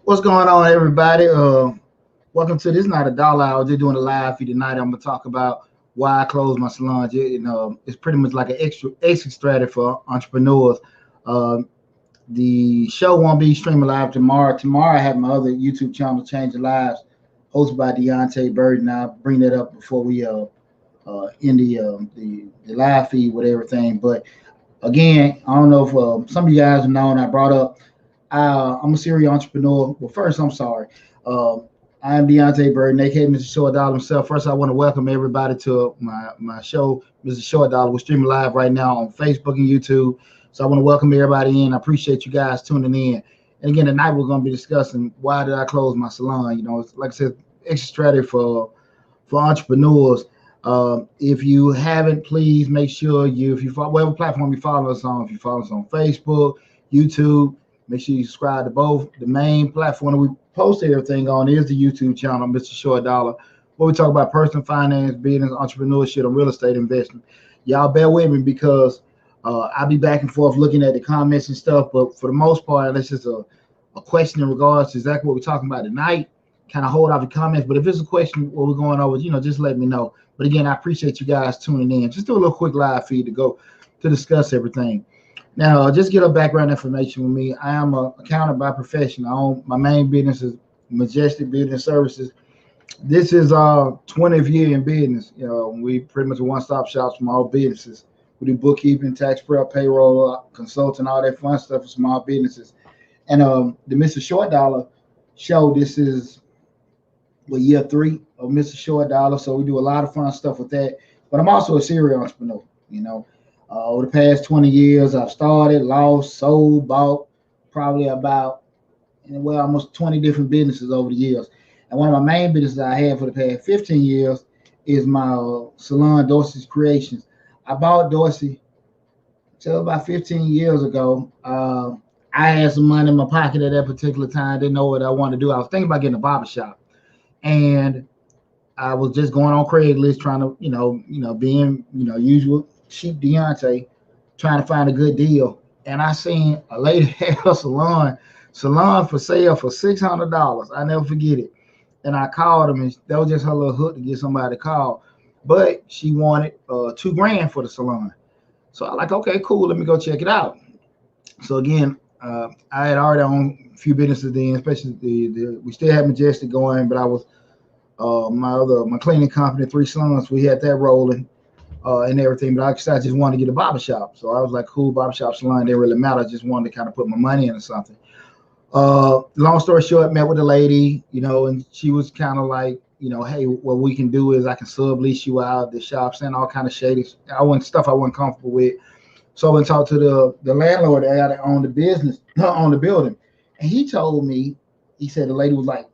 What's going on, everybody? Welcome to this Not a Dollar Hour. Just doing a live feed tonight. I'm gonna talk about why I closed my salon. It's pretty much like an exit strategy for entrepreneurs. The show won't be streaming live tomorrow. Tomorrow I have my other YouTube channel, Change the Lives, hosted by Deonte Burden. I'll bring that up before we end the live feed with everything. But again, I don't know if some of you guys have known. I brought up. I'm a serial entrepreneur. Well, first, I'm sorry. I am Deonte Burden, aka Mr. Short Dollar himself. First, I want to welcome everybody to my show, Mr. Short Dollar. We're streaming live right now on Facebook and YouTube. So I want to welcome everybody in. I appreciate you guys tuning in. And again, tonight we're going to be discussing why did I close my salon. It's like I said, extra strategy for entrepreneurs. If you haven't, please make sure if you follow whatever platform you follow us on, if you follow us on Facebook, YouTube, make sure you subscribe to both. The main platform that we post everything on is the YouTube channel, Mr. Short Dollar, where we talk about personal finance, business, entrepreneurship, and real estate investment. Y'all bear with me because I'll be back and forth looking at the comments and stuff, but for the most part, this is a question in regards to exactly what we're talking about tonight. Kind of hold off the comments, but if it's a question what we're going over, just let me know. But again, I appreciate you guys tuning in. Just do a little quick live feed to discuss everything. Now, just get a background information with me. I am an accountant by profession. My main business is Majestic Business Services. This is our 20th year in business. We pretty much a one-stop shop for small businesses. We do bookkeeping, tax prep, payroll, consulting, all that fun stuff for small businesses. And the Mr. Short Dollar show, this is year 3 of Mr. Short Dollar. So we do a lot of fun stuff with that. But I'm also a serial entrepreneur, over the past 20 years, I've started, lost, sold, bought probably about and well, almost 20 different businesses over the years. And one of my main businesses I had for the past 15 years is my salon, Dorsey's Creations. I bought Dorsey till about 15 years ago. I had some money in my pocket at that particular time. Didn't know what I wanted to do. I was thinking about getting a barber shop, and I was just going on Craigslist trying to, being, usual cheap Deonte, trying to find a good deal. And I seen a lady had a salon for sale for $600. I never forget it. And I called them, and that was just her little hook to get somebody to call. But she wanted $2,000 for the salon. So I like, okay, cool. Let me go check it out. So again, I had already owned a few businesses then, especially we still had Majestic going, but I was my cleaning company, Three Sons, we had that rolling and everything. But I just wanted to get a barbershop. So I was like, cool, barbershop, salon, didn't really matter. I just wanted to kind of put my money into something. Long story short, met with a lady, and she was kind of like, hey, what we can do is I can sublease you out the shops and all kind of shady stuff I wasn't comfortable with. So I went and talked to the landlord that owned the business, on the building. And he told me, he said the lady was like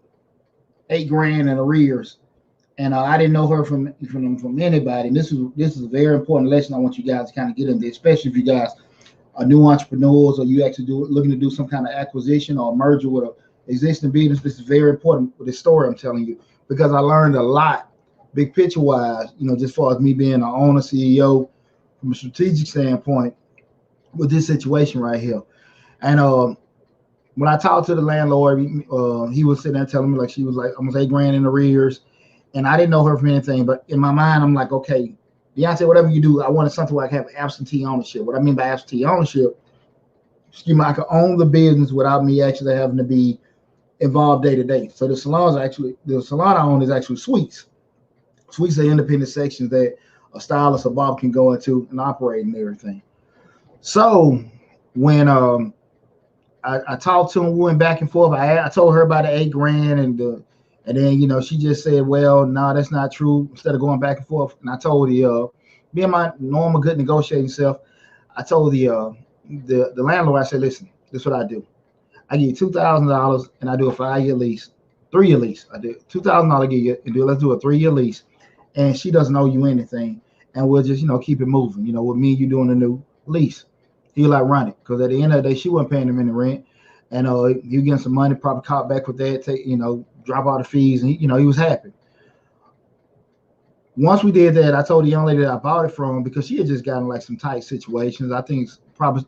$8,000 in arrears. And I didn't know her from anybody. And this is a very important lesson I want you guys to kind of get into, especially if you guys are new entrepreneurs or you actually looking to do some kind of acquisition or merger with an existing business. This is very important with this story I'm telling you, because I learned a lot, big picture wise, just as far as me being an owner, CEO, from a strategic standpoint with this situation right here. And when I talked to the landlord, he was sitting there telling me like she was like almost $8,000 in arrears, and I didn't know her from anything. But in my mind, I'm like, okay, Deonte, whatever you do, I wanted something where I can have absentee ownership. What I mean by absentee ownership, I can own the business without me actually having to be involved day to day. So the salon I own is actually suites. Suites are independent sections that a stylist or barber can go into and operate and everything. So when I talked to him, we went back and forth. I told her about the $8,000 and then she just said, well, no, that's not true. Instead of going back and forth, and I told being my normal good negotiating self, I told the landlord, I said, listen, this is what I do. I give you $2,000 and I do a 5-year lease, 3-year lease. I do $2,000 give you and let's do a 3-year lease. And she doesn't owe you anything. And we'll just, keep it moving, with me and you doing a new lease. He like run it. Because at the end of the day, she wasn't paying him any rent. And you getting some money, probably caught back with that, take, drop all the fees, and he was happy. Once we did that, I told the young lady that I bought it from, because she had just gotten like some tight situations. I think it's probably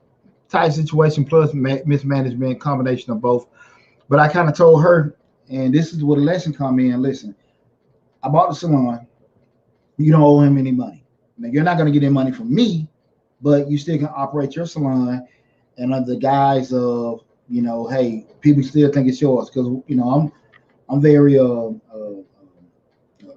tight situation plus mismanagement, combination of both. But I kind of told her, and this is where the lesson come in. Listen, I bought the salon. You don't owe him any money. Now, you're not going to get any money from me, but you still can operate your salon and under the guise of, hey, people still think it's yours. Because, I'm very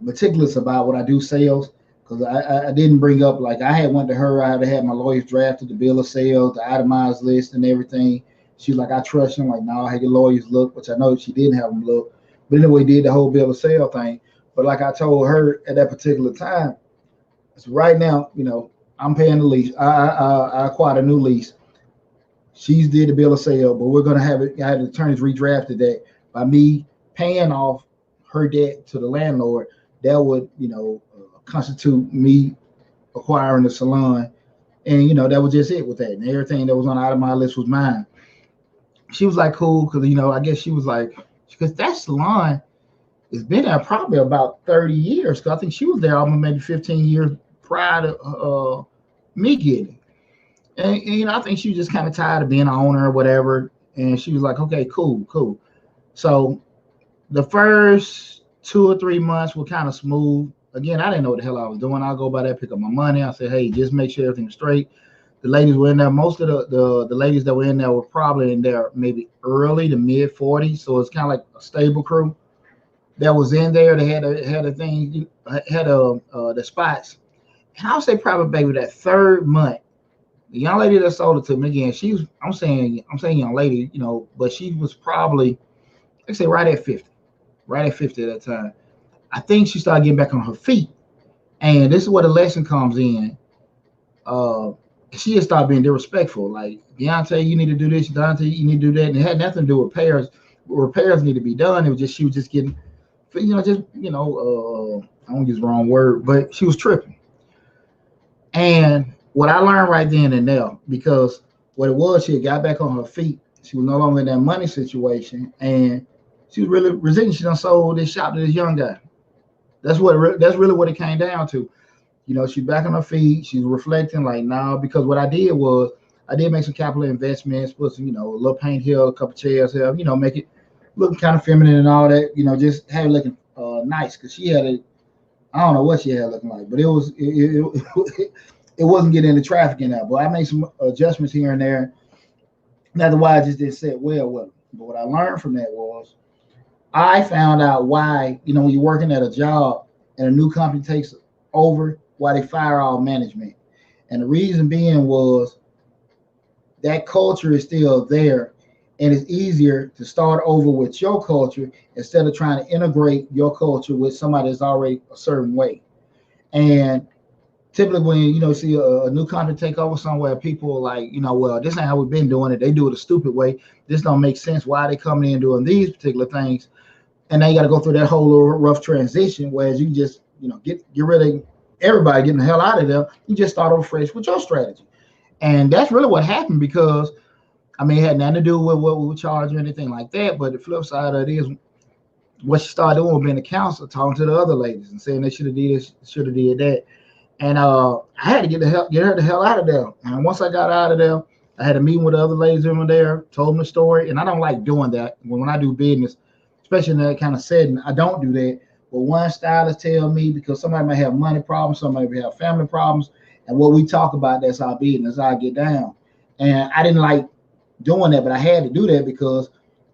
meticulous about what I do sales. Because I didn't bring up, like, I had went to her, I had my lawyers drafted the bill of sales, the itemized list and everything. She was like, I trust you. I'm like, no, I had your lawyers look, which I know she didn't have them look. But anyway, did the whole bill of sale thing. But like I told her at that particular time, so right now, I'm paying the lease. I acquired a new lease. She's did the bill of sale, but we're going to have it. I had the attorneys redrafted that by me paying off her debt to the landlord. That would, constitute me acquiring the salon. And, that was just it with that. And everything that was on the itemized list was mine. She was like, cool, because, I guess she was like, because that salon has been there probably about 30 years. Because I think she was there almost maybe 15 years prior to me getting it. And I think she was just kind of tired of being an owner or whatever. And she was like, okay, cool. So the first 2 or 3 months were kind of smooth. Again, I didn't know what the hell I was doing. I'll go by there, pick up my money. I said, hey, just make sure everything's straight. The ladies were in there. Most of the ladies that were in there were probably in there maybe early to mid 40s. So it's kind of like a stable crew that was in there. They had the thing, had the spots. And I would say probably maybe that 3rd month, the young lady that sold it to me, again, I'm saying young lady, but she was probably, let's say right at 50 at that time. I think she started getting back on her feet. And this is where the lesson comes in. She just started being disrespectful. Like, Deonte, you need to do this. Deonte, you need to do that. And it had nothing to do with payers. repairs need to be done. It was just she was just getting, I don't use the wrong word, but she was tripping. And what I learned right then and there, because what it was, she had got back on her feet. She was no longer in that money situation, and she was really resenting. She done sold this shop to this young guy. That's really what it came down to. She's back on her feet. She's reflecting like, nah, because what I did was I did make some capital investments, put some, a little paint here, a couple chairs here, make it look kind of feminine and all that, just have it looking nice. Because she had I don't know what she had looking like, but it wasn't getting into traffic in there. But I made some adjustments here and there. That's why I just didn't sit well with them. But what I learned from that was I found out why, when you're working at a job and a new company takes over, why they fire all management. And the reason being was that culture is still there, and it's easier to start over with your culture instead of trying to integrate your culture with somebody that's already a certain way. And typically when see a new company take over somewhere, people are like, well, this ain't how we've been doing it. They do it a stupid way. This don't make sense. Why are they coming in doing these particular things? And now you got to go through that whole little rough transition, whereas you just get rid of everybody, getting the hell out of there. You just start over fresh with your strategy. And that's really what happened, because it had nothing to do with what we were charging or anything like that. But the flip side of it is what she started doing was being a counselor, talking to the other ladies and saying they should have did this, should have did that. And I had to get her the hell out of there. And once I got out of there, I had a meeting with the other ladies over there, told them the story. And I don't like doing that when I do business, especially in that kind of setting. I don't do that. But one stylist tell me, because somebody may have money problems, somebody may have family problems, and what we talk about, that's our business, how I get down. And I didn't like doing that, but I had to do that because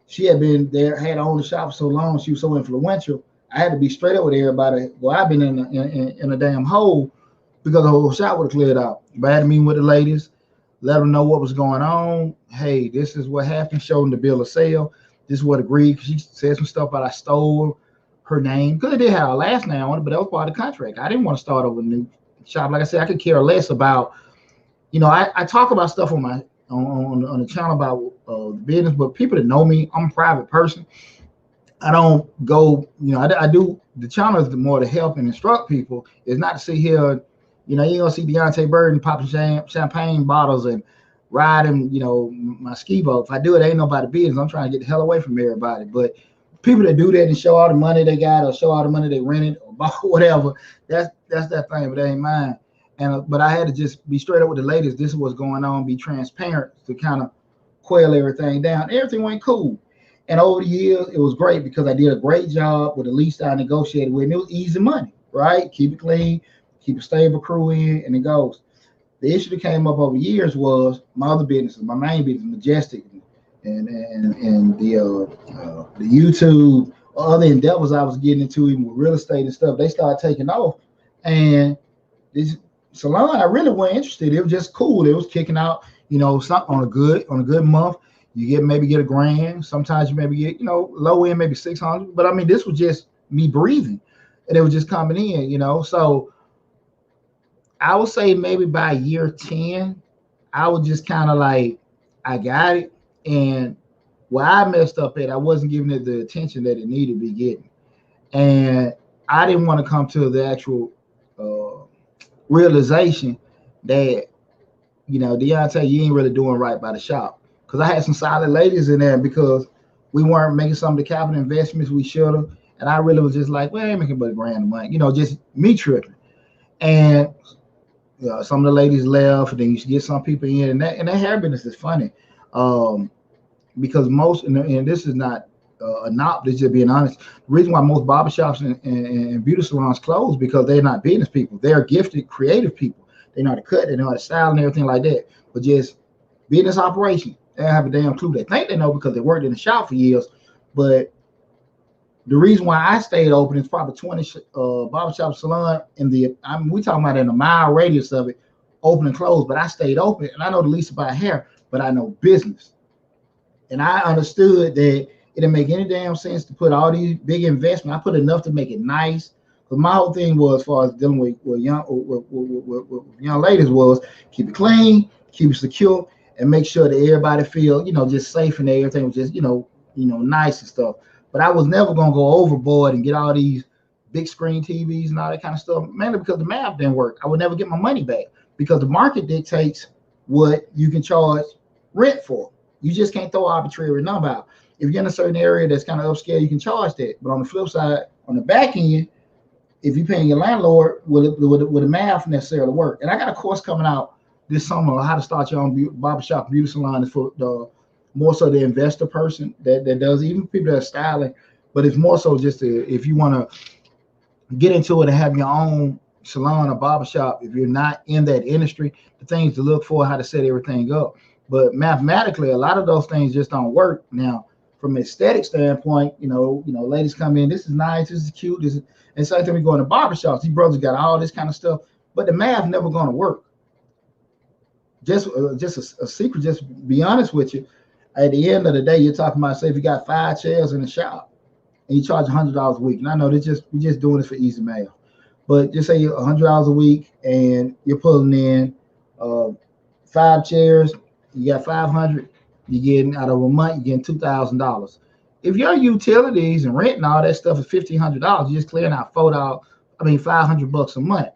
she had been there, had owned the shop for so long, she was so influential. I had to be straight up with everybody. Well, I've been in a damn hole because the whole shop would have cleared out. But I had to meet with the ladies, let them know what was going on. Hey, this is what happened. Show them the bill of sale. This is what agreed. She said some stuff about I stole her name, because it did have a last name on it, but that was part of the contract. I didn't want to start over a new shop. Like I said, I could care less about, I talk about stuff on my on the channel about the business, but people that know me, I'm a private person. I don't go, I do, the channel is more to help and instruct people. It's not to sit here, you ain't gonna see Deonte Burden popping champagne bottles and riding, my ski boat. If I do it, ain't nobody business. I'm trying to get the hell away from everybody. But people that do that and show all the money they got or show all the money they rented or bought, whatever, that's that thing, but that ain't mine. And but I had to just be straight up with the ladies. This is what's going on. Be transparent to kind of quail everything down. Everything went cool. And over the years, it was great because I did a great job with the least I negotiated with. And it was easy money, right? Keep it clean, keep a stable crew in, and it goes. The issue that came up over years was my other businesses, my main business, Majestic, and the YouTube, other endeavors I was getting into, even with real estate and stuff. They started taking off, and this Salon, I really wasn't interested. It was just cool. It was kicking out, something on a good month. You maybe get $1,000. Sometimes you maybe get, low end, maybe 600. But this was just me breathing, and it was just coming in, So I would say maybe by year 10, I was just kind of like, I got it. And where I messed up at, I wasn't giving it the attention that it needed to be getting. And I didn't want to come to the actual realization that, Deonte, you ain't really doing right by the shop. Because I had some solid ladies in there because we weren't making some of the capital investments we should have. And I really was just like, well, I ain't making but $1,000 a month, just me tripping. And some of the ladies left, and then you get some people in, and that hair business is funny. Because most, and this is not a knock, this is just being honest. The reason why most barbershops and beauty salons close because they're not business people. They're gifted, creative people. They know how to cut, they know how to style and everything like that. But just business operation, they don't have a damn clue. They think they know because they worked in the shop for years. But the reason why I stayed open is probably 20 barbershop salon we talking about in a mile radius of it, open and close. But I stayed open, and I know the least about hair, but I know business. And I understood that it didn't make any damn sense to put all these big investments. I put enough to make it nice. But my whole thing was, as far as dealing with young ladies, was keep it clean, keep it secure, and make sure that everybody feel, just safe and everything was just, nice and stuff. But I was never gonna go overboard and get all these big screen TVs and all that kind of stuff, mainly because the math didn't work. I would never get my money back because the market dictates what you can charge rent for. You just can't throw an arbitrary number out. If you're in a certain area that's kind of upscale, you can charge that. But on the flip side, on the back end, if you're paying your landlord, would the math necessarily work? And I got a course coming out this summer on how to start your own barbershop beauty salon. Is for the more so the investor person that does, even people that are styling, but it's more so just if you want to get into it and have your own salon or barbershop. If you're not in that industry, the things to look for, how to set everything up. But mathematically, a lot of those things just don't work. Now, from an aesthetic standpoint, ladies come in, this is nice, this is cute, this is, and same time we go into barbershops, these brothers got all this kind of stuff, but the math never going to work. Just a secret, just be honest with you. At the end of the day, you're talking about, say, if you got 5 chairs in the shop and you charge $100 a week, and I know we're just doing this for easy math, but just say you're $100 a week and you're pulling in 5 chairs, you got 500, you're getting out of a month, you're getting $2,000. If your utilities and rent and all that stuff is $1,500, you're just clearing out $500 a month.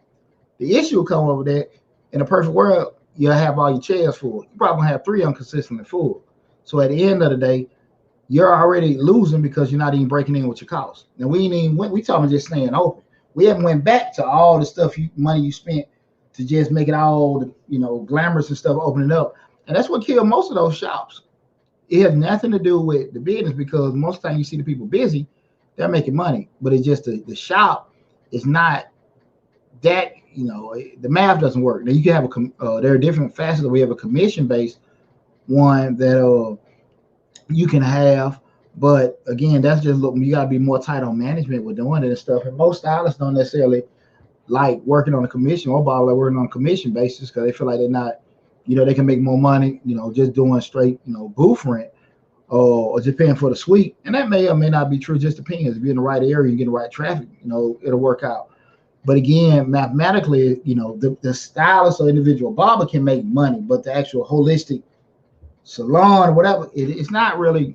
The issue will come over that. In a perfect world, you'll have all your chairs full. You probably gonna have 3 of them consistently full. So at the end of the day, you're already losing because you're not even breaking in with your costs. Now we talking just staying open. We haven't went back to all the stuff money you spent to just make it all glamorous and stuff, opening up. And that's what killed most of those shops. It has nothing to do with the business, because most of the time you see the people busy, they're making money. But it's just the shop is not that, the math doesn't work. Now you can have there are different facets. We have a commission-based one that you can have. But again, that's just you got to be more tight on management with doing it and stuff. And most stylists don't necessarily like working on a commission or like working on a commission basis, because they feel like they're not, they can make more money, just doing straight, booth rent or just paying for the suite. And that may or may not be true. Just depends. If you're in the right area, you get the right traffic, it'll work out. But again, mathematically, the stylist or individual barber can make money, but the actual holistic salon or whatever, it's not really.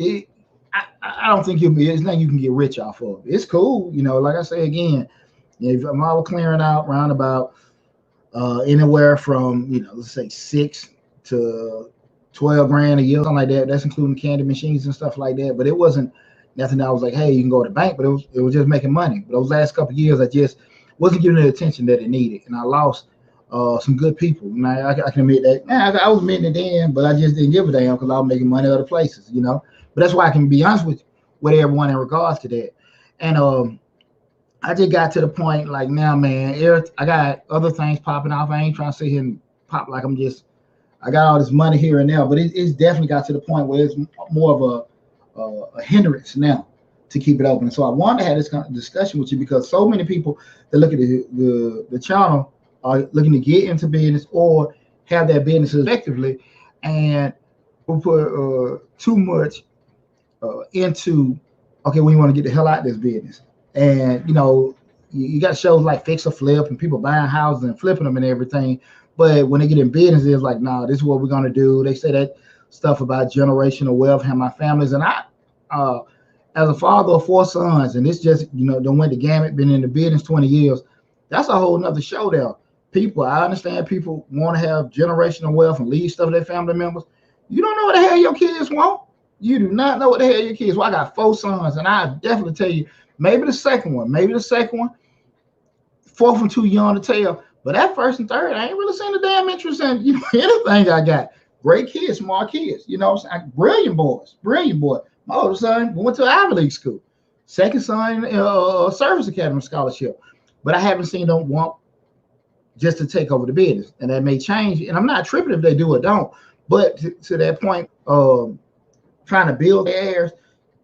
I don't think it's nothing you can get rich off of. It's cool, like I say again, if I'm all clearing out around about anywhere from let's say 6 to 12 grand a year, something like that. That's including candy machines and stuff like that. But it wasn't nothing that I was like, hey, you can go to the bank, but it was just making money. But those last couple of years, I just wasn't giving it the attention that it needed, and I lost some good people. And I can admit that. I was admitting it then, but I just didn't give a damn because I was making money other places, But that's why I can be honest with everyone in regards to that. And I just got to the point like now, man, I got other things popping off. I ain't trying to sit here and pop like I got all this money here and there, but it's definitely got to the point where it's more of a hindrance now to keep it open. So I wanted to have this kind of discussion with you, because so many people that look at the channel are looking to get into business or have their businesses effectively, and we put too much into, okay, we want to get the hell out of this business. And you got shows like Fix or Flip and people buying houses and flipping them and everything, but when they get in business, it's like, nah, this is what we're gonna do. They say that stuff about generational wealth and my families, and I as a father of 4 sons, and this just done went the gamut, been in the business 20 years, that's a whole nother show there. I understand people want to have generational wealth and leave stuff to their family members. You don't know what the hell your kids want. You do not know what the hell your kids want. I got 4 sons, and I definitely tell you, maybe the second one, 4th one too young to tell, but that first and third, I ain't really seen the damn interest in anything I got. Great kids, smart kids, brilliant boys. My older son went to Ivy League school. Second son, Service Academy scholarship, but I haven't seen them want just to take over the business, and that may change. And I'm not tripping if they do or don't, but to that point, trying to build the heirs,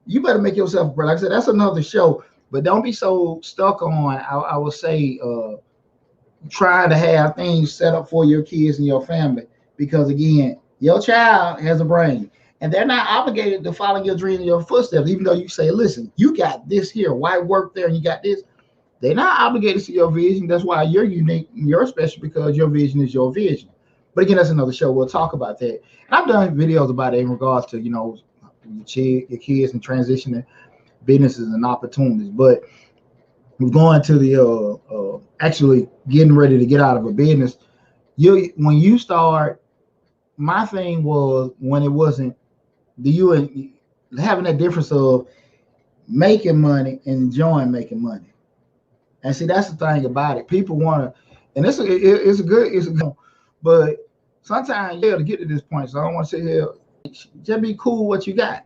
you better make yourself, like I said, that's another show. But don't be so stuck on, I would say, trying to have things set up for your kids and your family, because again, your child has a brain, and they're not obligated to follow your dream and your footsteps. Even though you say, listen, you got this here, why work there, and you got this. They're not obligated to your vision. That's why you're unique and you're special, because your vision is your vision. But again, that's another show. We'll talk about that. And I've done videos about it in regards to, your kids and transitioning businesses and opportunities. But we're going to the actually getting ready to get out of a business. When you start, my thing was when it wasn't having that difference of making money and enjoying making money. And see, that's the thing about it. People want to, and it's a good, but sometimes you have to get to this point. So I don't want to say here, just be cool with what you got.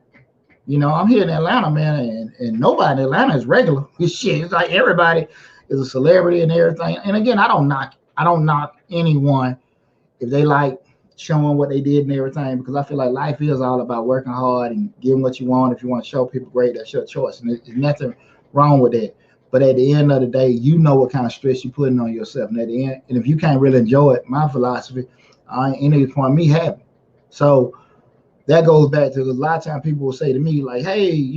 I'm here in Atlanta, man, and nobody in Atlanta is regular. Shit, it's like everybody is a celebrity and everything. And again, I don't knock anyone if they like showing what they did and everything, because I feel like life is all about working hard and getting what you want. If you want to show people, great, that's your choice, and there's nothing wrong with that. But at the end of the day, you know what kind of stress you're putting on yourself. And at the end, and if you can't really enjoy it, my philosophy, any point me happy. So that goes back to a lot of times people will say to me like, hey,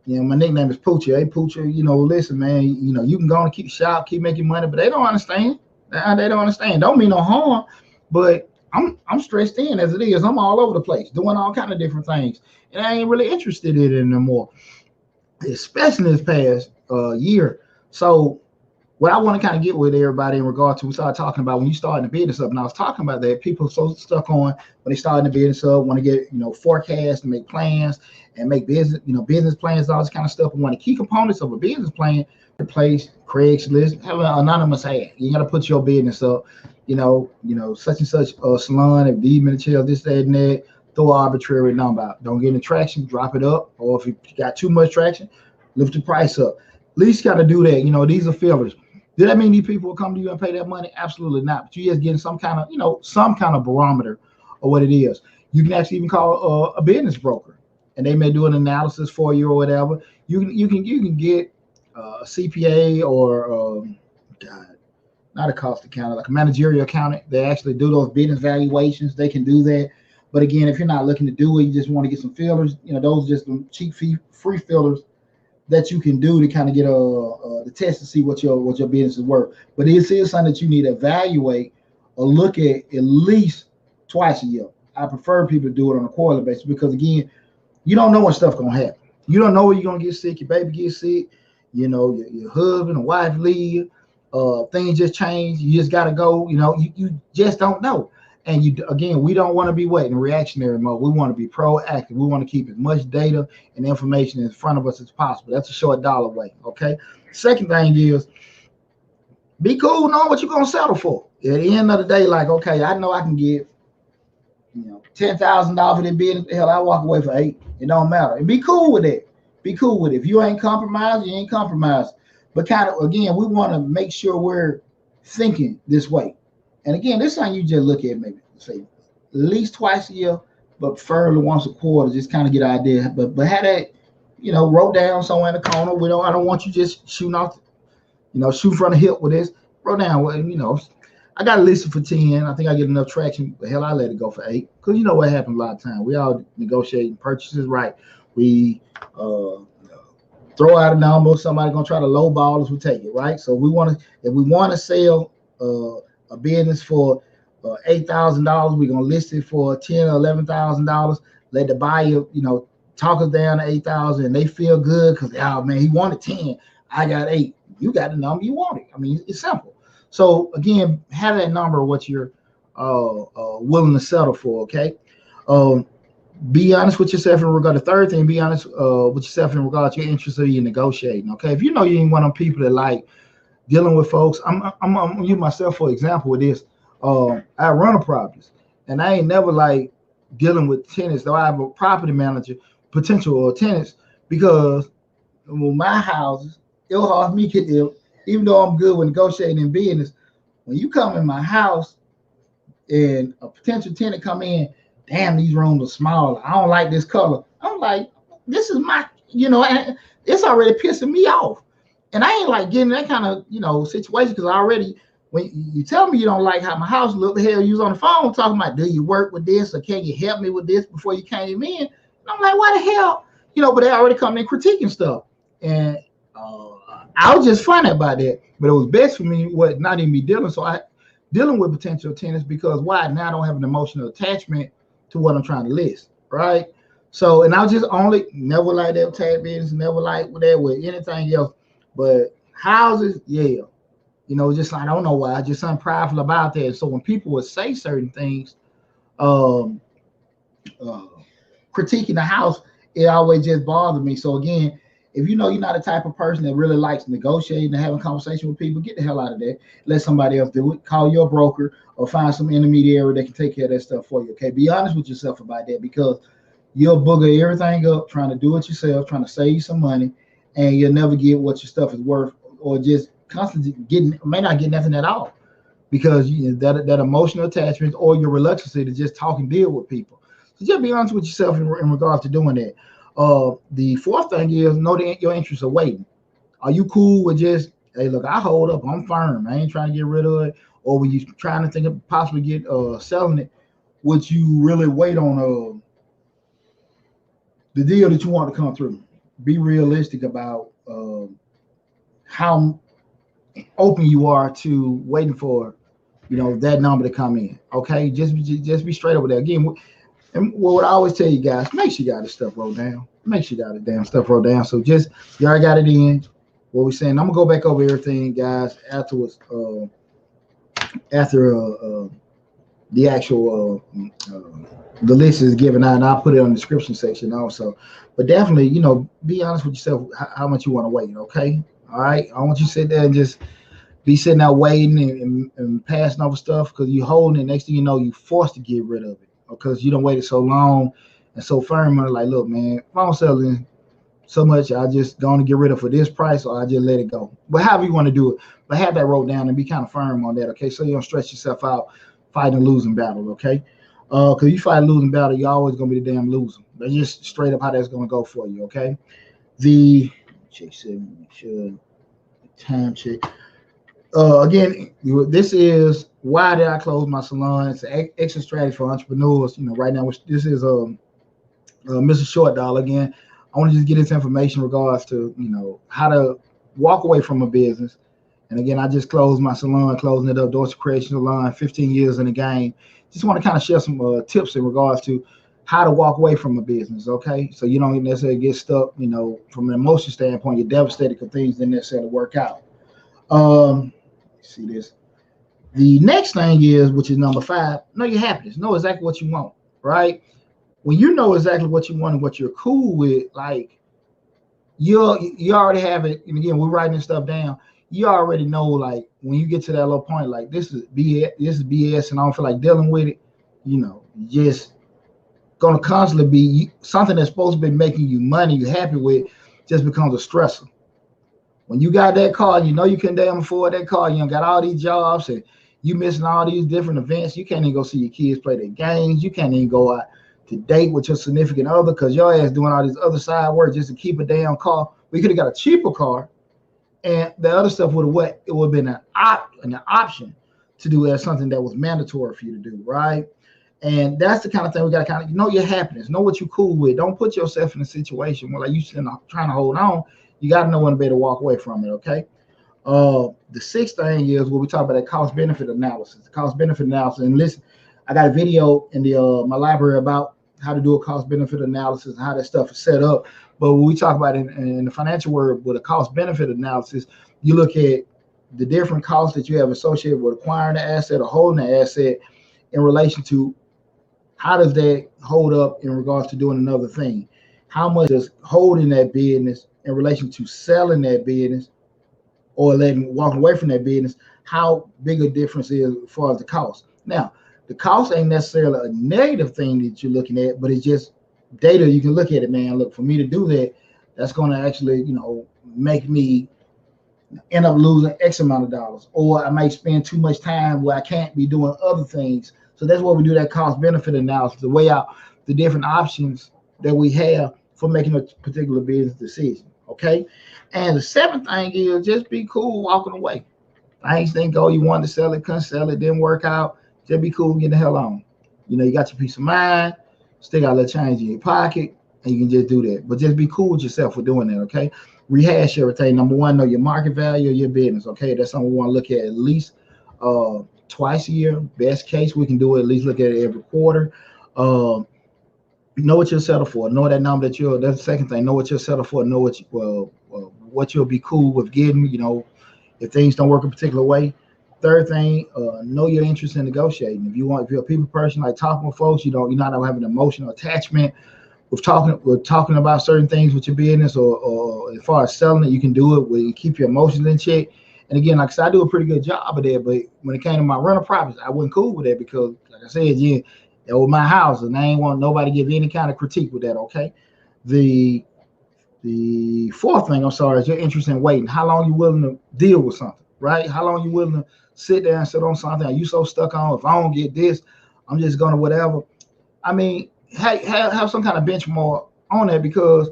my nickname is Poocher. Hey, Poocher, listen, man, you can go and keep the shop, keep making money, but they don't understand. They don't understand. Don't mean no harm, but I'm stressed in as it is. I'm all over the place doing all kind of different things, and I ain't really interested in it anymore, especially this past year. So what I want to kind of get with everybody in regard to, we started talking about when you starting a business up, and I was talking about that people are so stuck on when they starting a business up, want to get forecasts and make plans and make business business plans, all this kind of stuff. And one of the key components of a business plan, replace Craigslist, have an anonymous ad. You got to put your business up, such and such salon, if these many chairs, this, that, and that. Throw an arbitrary number out. Don't get any traction, drop it up. Or if you got too much traction, lift the price up. At least got to do that. These are fillers. Did that mean these people will come to you and pay that money? Absolutely not. But you just getting some kind of barometer of what it is. You can actually even call a business broker, and they may do an analysis for you or whatever. You can get a CPA or not a cost accountant, like a managerial accountant. They actually do those business valuations. They can do that. But again, if you're not looking to do it, you just want to get some fillers. Those are just some cheap free fillers that you can do to kind of get the test to see what your business is worth. But it is something that you need to evaluate or look at least twice a year. I prefer people to do it on a quarterly basis because again, you don't know when stuff gonna happen. You don't know when you're gonna get sick. Your baby gets sick. Your husband or wife leave. Things just change. You just gotta go. You just don't know. And we don't want to be waiting reactionary mode. We want to be proactive. We want to keep as much data and information in front of us as possible. That's a short dollar way. Okay. Second thing is be cool knowing what you're gonna settle for. At the end of the day, like, okay, I know I can get $10,000 for this business. Hell, I walk away for $8. It don't matter. And be cool with it. Be cool with it. If you ain't compromised, you ain't compromised. But kind of again, we want to make sure we're thinking this way. And again, this is something you just look at maybe say at least twice a year, but preferably once a quarter, just kind of get an idea. But have that, wrote down somewhere in the corner. I don't want you just shooting off, shoot from the hip with this. Wrote down, I got a list for 10. I think I get enough traction. But hell, I let it go for 8. Because you know what happens a lot of times. We all negotiating purchases, right? We throw out a number. Somebody gonna try to lowball us, we take it, right? So if we want to sell a business for $8,000, we're gonna list it for $10,000 or $11,000. Let the buyer, talk us down to $8,000, and they feel good because man, he wanted 10, I got 8. You got the number you wanted. I mean, it's simple. So again, have that number of what you're willing to settle for. Okay. Be honest with yourself in regard. The third thing, be honest with yourself in regard to your interest of you negotiating. Okay. If you ain't one of them people that like dealing with folks, I'm use myself for example with this. I run a properties, and I ain't never like dealing with tenants. Though I have a property manager, potential tenants, because with my houses, it'll hard me get there. Even though I'm good with negotiating in business, when you come in my house and a potential tenant come in, damn, these rooms are small. I don't like this color. I'm like, this is my, and it's already pissing me off. And I ain't like getting that kind of, situation because when you tell me you don't like how my house look, the hell you was on the phone talking about, do you work with this or can you help me with this before you came in? And I'm like, why the hell? But they already come in critiquing stuff. And I was just funny about that. But it was best for me not even be dealing with potential tenants because why? Now I don't have an emotional attachment to what I'm trying to list, right? So, and I just only never like that tag business, never like that with anything else, but houses, yeah. Just I don't know why, I just something prideful about that. So when people would say certain things, um, uh, critiquing the house, it always just bothered me. So again, if you know you're not the type of person that really likes negotiating and having conversation with people, get the hell out of that. Let somebody else do it. Call your broker or find some intermediary that can take care of that stuff for you. Okay, be honest with yourself about that, because you'll booger everything up trying to do it yourself, trying to save you some money, and you'll never get what your stuff is worth, or just constantly getting may not get nothing at all, because that emotional attachment or your reluctance to just talk and deal with people. So just be honest with yourself in regards to doing that. The fourth thing is know that your interests are waiting. Are you cool with just, hey, look, I hold up, I'm firm, I ain't trying to get rid of it, or when you trying to think of possibly get selling it, would you really wait on the deal that you want to come through? Be realistic about how open you are to waiting for that number to come in. Okay, just be straight over there. Again, and what I always tell you guys, make sure you got this stuff wrote down. Make sure you got the damn stuff wrote down. So just you already got it in. What we're saying, I'm gonna go back over everything, guys, afterwards. After the actual the list is given out, and I'll put it on the description section also. But definitely, be honest with yourself how much you want to wait. Okay, all right. I want you to sit there and just be sitting out waiting and passing over stuff because you're holding it. Next thing you know, you're forced to get rid of it because you don't waited so long and so firm on it. Like, look, man, if I don't sell it so much, I just going to get rid of it for this price, or I just let it go. But however you want to do it, but have that wrote down and be kind of firm on that. Okay, so you don't stress yourself out fighting a losing battle. Okay, because you fight a losing battle, you're always going to be the damn loser. That's just straight up how that's going to go for you. Okay, the check 7, make sure time check. Again, this is why did I close my salon? It's an extra strategy for entrepreneurs. Right now, this is Mr. Short Dollar. Again, I want to just get this information in regards to how to walk away from a business. And again, I just closed my salon, closing it up, Dorset Creation Salon, 15 years in the game. Just want to kind of share some tips in regards to how to walk away from a business. Okay, so you don't necessarily get stuck. From an emotional standpoint, you're devastated because things didn't necessarily work out. See this. The next thing is, which is number 5, know your happiness. Know exactly what you want, right? When you know exactly what you want and what you're cool with, like you already have it. And again, we're writing this stuff down. You already know, like when you get to that little point, like this is BS, and I don't feel like dealing with it. Just gonna constantly be something that's supposed to be making you money, you're happy with, just becomes a stressor. When you got that car, you can damn afford that car. You got all these jobs and you missing all these different events. You can't even go see your kids play their games. You can't even go out to date with your significant other because your ass doing all this other side work just to keep a damn car. We could have got a cheaper car, and the other stuff would have been an option to do as something that was mandatory for you to do, right? And that's the kind of thing we got to kind of know your happiness, know what you're cool with. Don't put yourself in a situation where like you trying to hold on. You got to know when to be able to walk away from it, okay? The sixth thing is what we talk about, that cost benefit analysis. The cost benefit analysis. And listen, I got a video in the my library about how to do a cost benefit analysis and how that stuff is set up. But when we talk about it in the financial world with a cost benefit analysis, you look at the different costs that you have associated with acquiring the asset or holding the asset in relation to how does that hold up in regards to doing another thing. How much does holding that business in relation to selling that business or walking away from that business, how big a difference is as far as the cost. Now, the cost ain't necessarily a negative thing that you're looking at, but it's just data. You can look at it, man. Look, for me to do that, that's going to actually, make me end up losing X amount of dollars, or I might spend too much time where I can't be doing other things. So that's why we do that cost benefit analysis to weigh out the different options that we have for making a particular business decision. Okay. And the seventh thing is just be cool walking away. Things didn't go, you wanted to sell it, couldn't sell it, didn't work out. Just be cool, get the hell on. You got your peace of mind, still got a little change in your pocket, and you can just do that. But just be cool with yourself for doing that, okay? Rehash everything. Number one, know your market value of your business, okay? That's something we want to look at least twice a year. Best case, we can do it, at least look at it every quarter. Know what you'll settle for. Know that number that you're. That's the second thing. Know what you'll settle for. Know what you'll be cool with getting. If things don't work a particular way. Third thing, know your interest in negotiating. If you're a people person, like talking with folks, you're not having an emotional attachment we're talking about certain things with your business, or as far as selling it, you can do it where you keep your emotions in check. And again, like I said, I do a pretty good job of that. But when it came to my rental properties, I wasn't cool with that because, like I said, yeah, that was my house, and I ain't want nobody to give any kind of critique with that. Okay. The the fourth thing, I'm sorry, is your interest in waiting. How long you willing to deal with something, right? How long you willing to sit there and sit on something? Are you so stuck on, if I don't get this, I'm just gonna whatever? I mean, have some kind of benchmark on that, because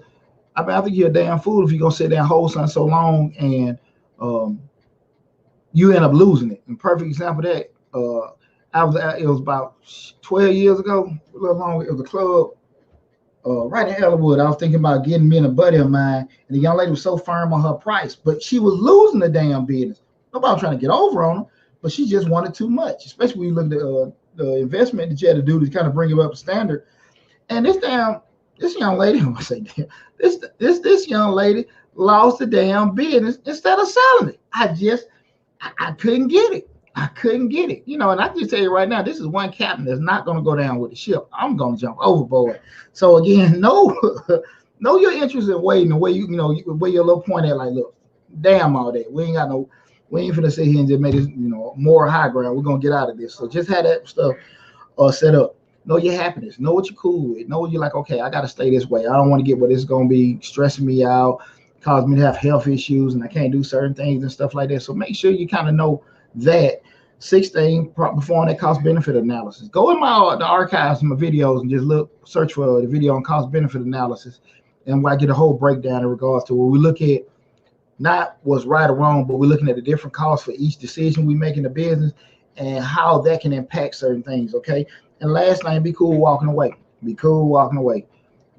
I think you're a damn fool if you're gonna sit there and hold something so long and um, you end up losing it. And perfect example of that, it was about 12 years ago, a little longer. It was a club right in Ellenwood. I was thinking about getting me and a buddy of mine, and the young lady was so firm on her price, but she was losing the damn business. Nobody was trying to get over on her, but she just wanted too much, especially when you look at the investment that you had to do to kind of bring it up to standard. And this young lady, I'm gonna say, damn, this young lady lost the damn business instead of selling it. I couldn't get it. I couldn't get it. And I can just tell you right now, this is one captain that's not gonna go down with the ship. I'm gonna jump overboard. So again, know your interest in waiting, the way where your little point at, like, look, damn all that. We ain't finna sit here and just make this, more high ground. We're gonna get out of this. So just have that stuff set up. Know your happiness. Know what you're cool with. Know what you're like, okay, I got to stay this way. I don't want to get what it's going to be stressing me out, cause me to have health issues, and I can't do certain things and stuff like that. So make sure you kind of know that. Sixth thing, perform that cost benefit analysis. Go in the archives of my videos and just search for the video on cost benefit analysis. And I get a whole breakdown in regards to where we look at not what's right or wrong, but we're looking at the different costs for each decision we make in the business and how that can impact certain things. Okay. And last thing, be cool walking away. Be cool walking away.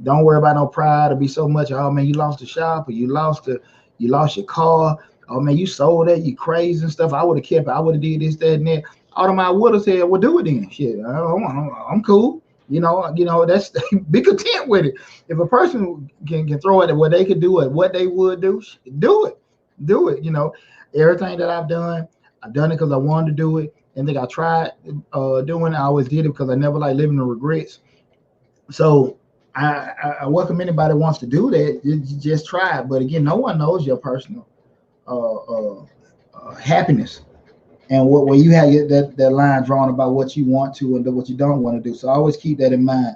Don't worry about no pride or be so much, oh man, you lost the shop, or you lost your car. Oh man, you sold that, you crazy and stuff. I would have kept it. I would have did this, that, and that. Automobile would have said, well, do it then. Shit, I'm cool. That's be content with it. If a person can throw it at what they could do at what they would do, do it. Do it. Everything that I've done it because I wanted to do it. And think I tried doing it. I always did it because I never like living in regrets. So I welcome anybody who wants to do that. You just try it. But again, no one knows your personal happiness and where you have that line drawn about what you want to and what you don't want to do. So I always keep that in mind.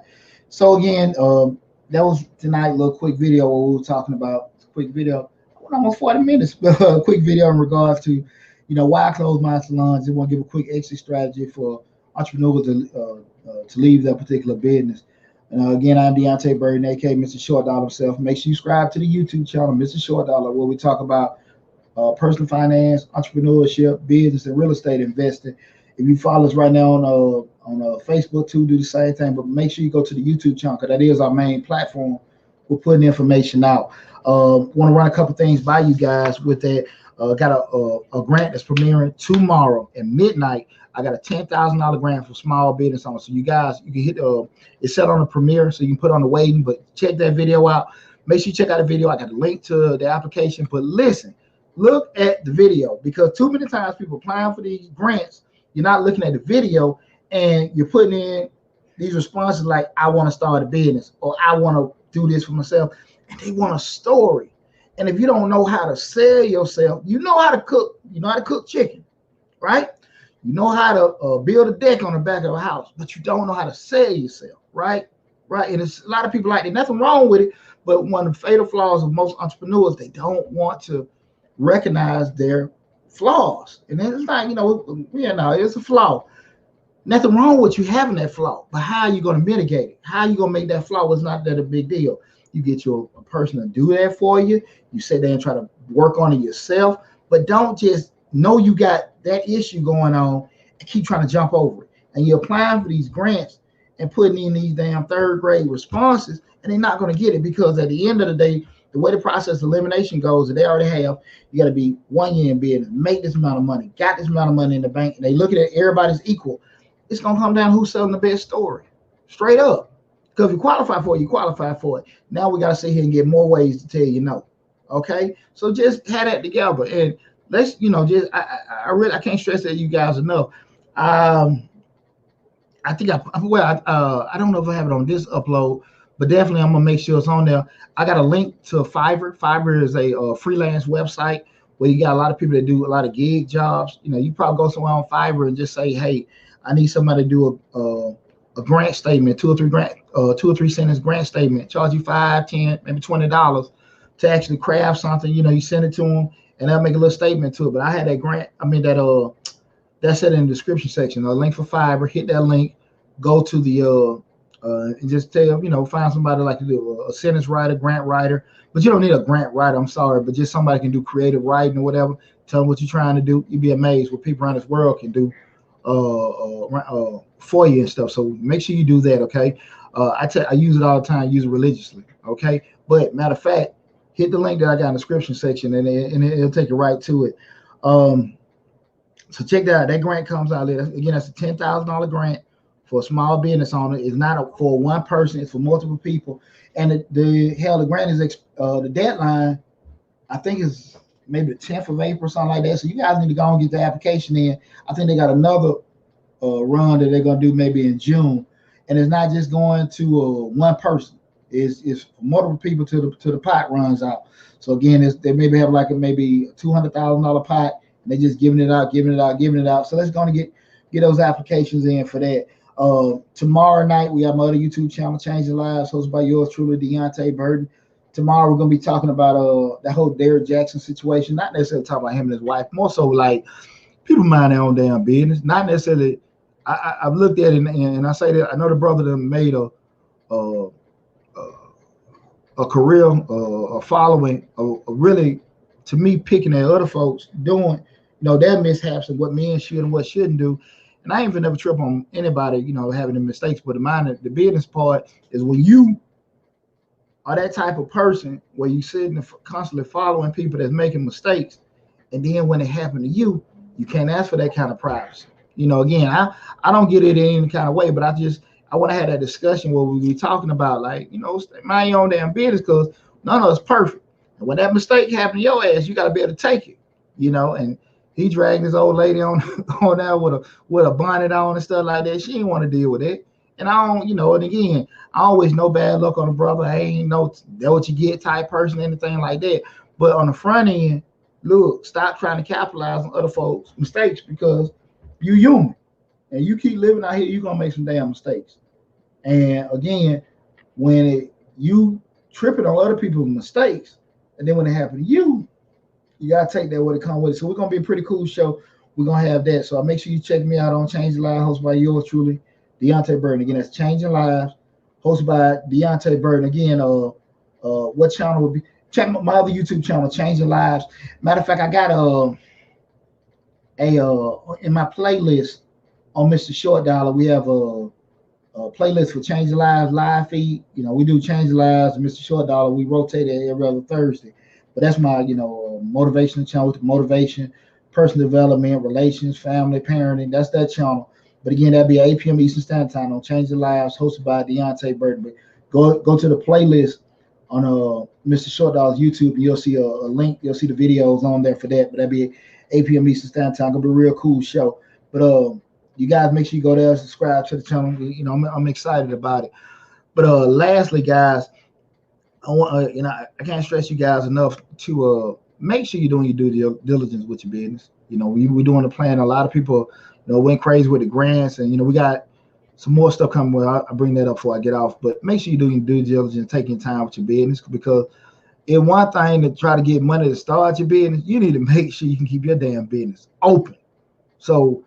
So again, that was tonight, a little quick video where we were talking about quick video. Almost 40 minutes, but a quick video in regards to why I close my salons. I want to give a quick exit strategy for entrepreneurs to leave that particular business. And again, I'm Deonte Burden, aka Mr. Short Dollar himself. Make sure you subscribe to the YouTube channel, Mr. Short Dollar, where we talk about personal finance, entrepreneurship, business, and real estate investing. If you follow us right now on Facebook too, do the same thing. But make sure you go to the YouTube channel, because that is our main platform. We're putting information out. Want to run a couple things by you guys with that. Got a grant that's premiering tomorrow at midnight. I got a $10,000 grant for small business owners. So you guys, you can hit it's set on the premiere, so you can put on the waiting. But check that video out. Make sure you check out the video. I got a link to the application. But listen, look at the video, because too many times people applying for these grants, you're not looking at the video and you're putting in these responses like, I want to start a business, or I want to do this for myself, and they want a story. And if you don't know how to sell yourself, you know how to cook. You know how to cook chicken, right? You know how to build a deck on the back of a house, but you don't know how to sell yourself, right? Right. And it's a lot of people like that. Nothing wrong with it, but one of the fatal flaws of most entrepreneurs, they don't want to recognize their flaws. And then it's like, it's a flaw. Nothing wrong with you having that flaw, but how are you going to mitigate it? How are you going to make that flaw? It's not that a big deal. You get a person to do that for you. You sit there and try to work on it yourself, but don't just know you got that issue going on and keep trying to jump over it. And you're applying for these grants and putting in these damn third grade responses, and they're not going to get it, because at the end of the day, the way the process of elimination goes, that they already have, you got to be 1 year in business, make this amount of money, got this amount of money in the bank, and they look at it, everybody's equal. It's going to come down to who's selling the best story, straight up. Because if you qualify for it, you qualify for it. Now we got to sit here and get more ways to tell you no. Okay, so just have that together, and let's, just I really, I can't stress that you guys enough. I think I don't know if I have it on this upload, but definitely I'm gonna make sure it's on there. I got a link to Fiverr. Fiverr is a freelance website where you got a lot of people that do a lot of gig jobs. You probably go somewhere on Fiverr and just say, hey, I need somebody to do a grant statement, two or three sentence grant statement. Charge you $5, $10, maybe $20 to actually craft something. You send it to them and they'll make a little statement to it. But I had that grant. I mean that's it in the description section. A link for Fiverr. Hit that link. Go to the and just tell, find somebody like to do a sentence writer, grant writer. But you don't need a grant writer. I'm sorry, but just somebody can do creative writing or whatever. Tell them what you're trying to do. You'd be amazed what people around this world can do for you and stuff. So make sure you do that. Okay. I use it all the time. Use it religiously. Okay. But matter of fact, hit the link that I got in the description section, and it'll take you right to it. So check that out. That grant comes out there. Again, that's a $10,000 grant for a small business owner. It's not for one person. It's for multiple people. And the grant is the deadline, I think, is maybe the 10th of April, something like that. So you guys need to go and get the application in. I think they got another run that they're gonna do maybe in June, and it's not just going to one person. It's multiple people till the pot runs out. So again, they maybe have like maybe $200,000 pot. They just giving it out. So let's go and get those applications in for that. Tomorrow night we have my other YouTube channel, Changing Lives, hosted by yours truly, Deonte Burden. Tomorrow we're gonna be talking about that whole Derrick Jackson situation. Not necessarily talking about him and his wife, more so like people mind their own damn business. Not necessarily. I've looked at it and I say that I know the brother that made a career, a following, really, to me, picking at other folks doing, their mishaps and what men should and what shouldn't do. And I ain't even never trip on anybody, having the mistakes. But the business part is when you are that type of person where you sitting constantly following people that's making mistakes, and then when it happened to you, you can't ask for that kind of privacy. Again, I don't get it in any kind of way, but I want to have that discussion where we be talking about, like, mind your own damn business, because none of us perfect. And when that mistake happened to your ass, you got to be able to take it, and he dragged his old lady on there with a bonnet on and stuff like that. She didn't want to deal with it. And I don't, and again, I always know bad luck on the brother. I ain't that what you get type person, anything like that. But on the front end, look, stop trying to capitalize on other folks' mistakes, because you human. And you keep living out here, you're going to make some damn mistakes. And again, when you tripping on other people's mistakes, and then when it happen to you, you got to take that what it comes with it. So we're going to be a pretty cool show. We're going to have that. So make sure you check me out on Changing Lives, hosted by yours truly, Deonte Burden. Again, that's Changing Lives, hosted by Deonte Burden. Again, what channel would be? Check my other YouTube channel, Changing Lives. Matter of fact, I got in my playlist on Mr. Short Dollar, we have a playlist for Changing Lives live feed. We do Changing Lives and Mr. Short Dollar. We rotate it every other Thursday. But that's my, motivational channel with personal development, relations, family, parenting. That's that channel. But again, that'd be 8 p.m. Eastern Standard Time on Changing Lives, hosted by Deonte Burden. But go to the playlist on Mr. Short Dollar's YouTube, and you'll see a link. You'll see the videos on there for that. But that'd be 8 p.m. Eastern Standard Time. Gonna be a real cool show. But you guys make sure you go there and subscribe to the channel. I'm excited about it. But lastly, guys, I want I can't stress you guys enough to make sure you're doing your due diligence with your business. We're doing the plan. A lot of people went crazy with the grants, and we got some more stuff coming. Well, I'll bring that up before I get off. But make sure you're doing due diligence, taking time with your business, because it's one thing to try to get money to start your business. You need to make sure you can keep your damn business open. So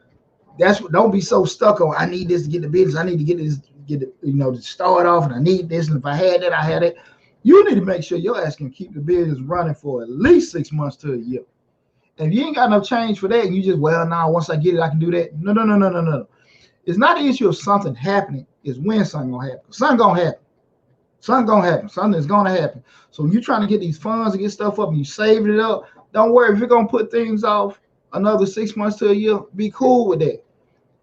don't be so stuck on, I need this to get the business. I need to get this, to start off, and I need this. And if I had that, I had it. You need to make sure your ass can keep the business running for at least 6 months to a year. And if you ain't got enough change for that, and you just, once I get it, I can do that. No. It's not an issue of something happening. It's when something gonna happen. Something gonna happen. Something is gonna happen. So when you're trying to get these funds and get stuff up, and you saving it up, don't worry. If you're gonna put things off another 6 months to a year, be cool with that.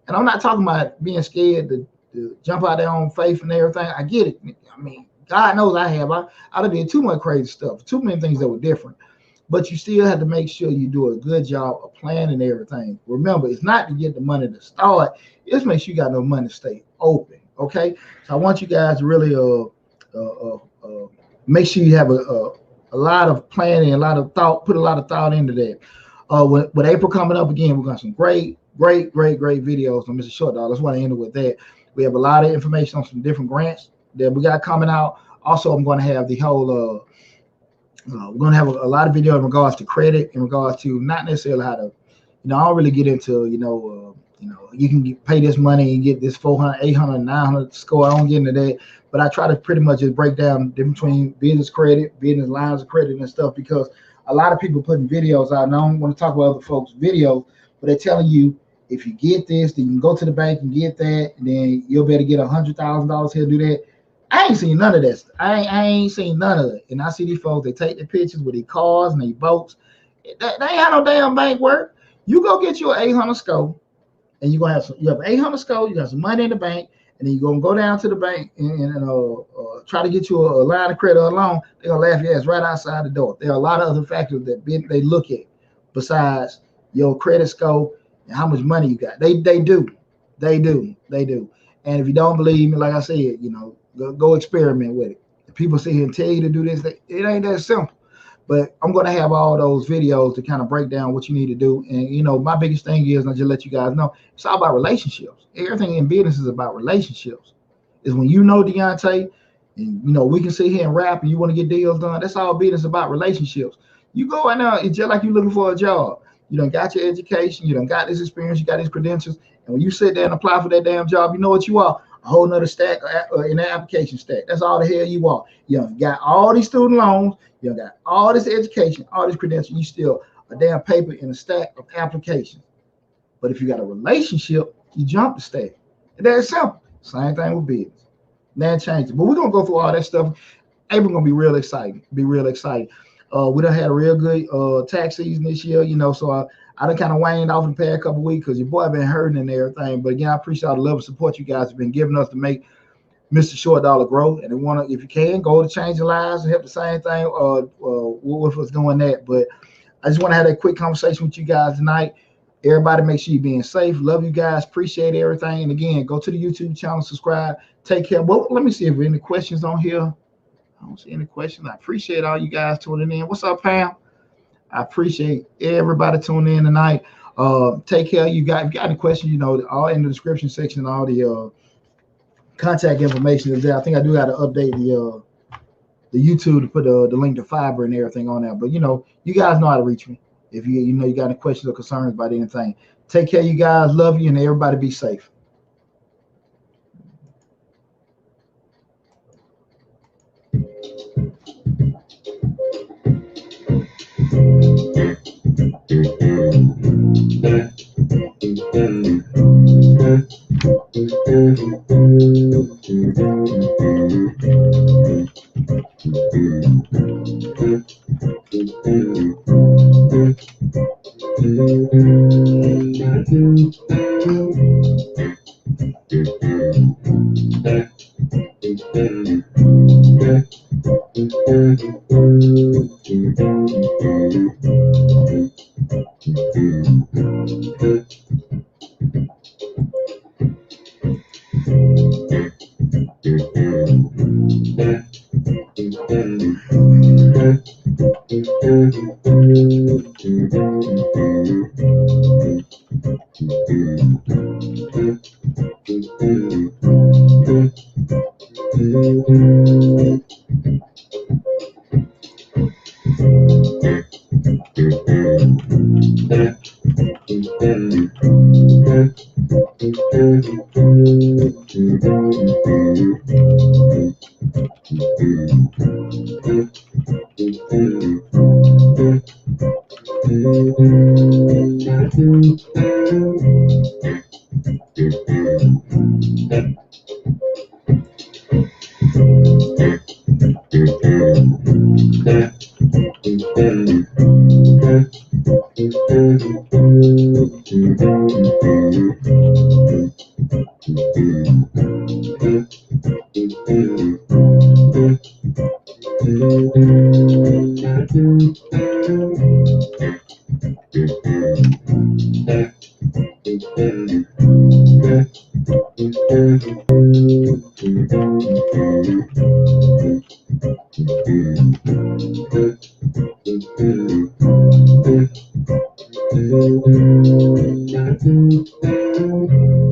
And I'm not talking about being scared to to jump out their own faith and everything. I get it. I mean, God knows I have. I done did too much crazy stuff, too many things that were different. But you still have to make sure you do a good job of planning everything. Remember, it's not to get the money to start. It's make sure you got no money to stay open. Okay, so I want you guys to really make sure you have a lot of planning, a lot of thought, put a lot of thought into that. With April coming up again, we're going to have some great videos on Mr. Short Dollar. That's why I ended with that. We have a lot of information on some different grants that we got coming out. Also, I'm going to have the whole we're going to have a lot of video in regards to credit, in regards to not necessarily how to, I don't really get into, you can pay this money and get this 400, 800, 900 score. I don't get into that, but I try to pretty much just break down the difference between business credit, business lines of credit and stuff, because a lot of people putting videos out, and I don't want to talk about other folks' videos, but they're telling you, if you get this, then you can go to the bank and get that, and then you'll be able to get $100,000 here, do that. I ain't seen none of that. I ain't seen none of it. And I see these folks, they take their pictures with their cars and their boats. They ain't had no damn bank work. You go get you an 800 score, and you have an 800 score, you got some money in the bank, and then you're going to go down to the bank and try to get you a line of credit or a loan. They're going to laugh your ass right outside the door. There are a lot of other factors that they look at besides your credit score and how much money you got. They do. And if you don't believe me, like I said, go experiment with it. If people sit here and tell you to do this, it ain't that simple. But I'm going to have all those videos to kind of break down what you need to do. And, my biggest thing is, and I'll just let you guys know, it's all about relationships. Everything in business is about relationships. It's when Deonte, and, we can sit here and rap and you want to get deals done. That's all business about, relationships. You go right now, it's just like you looking for a job. You done got your education. You done got this experience. You got these credentials. And when you sit there and apply for that damn job, you know what you are. A whole nother stack in that application stack. That's all the hell you are. You got all these student loans. You got all this education, all this credentials. You still a damn paper in a stack of applications. But if you got a relationship, you jump the stack. And that's simple. Same thing with business. That changes. But we're going to go through all that stuff. April's going to be real exciting. We done had a real good tax season this year, so I done kind of waned off in the past couple of weeks because your boy been hurting and everything. But again, I appreciate all the love and support you guys have been giving us to make Mr. Short Dollar grow. And if you can, go to Changing Lives and help the same thing with us doing that. But I just want to have that quick conversation with you guys tonight. Everybody, make sure you're being safe. Love you guys. Appreciate everything. And again, go to the YouTube channel, subscribe. Take care. Well, let me see if there are any questions on here. I don't see any questions. I appreciate all you guys tuning in. What's up, Pam? I appreciate everybody tuning in tonight. Take care. If you got any questions, all in the description section, all the contact information is there. I think I do got to update the YouTube to put the link to Fiber and everything on there. But you guys know how to reach me if you got any questions or concerns about anything. Take care, you guys. Love you, and everybody be safe.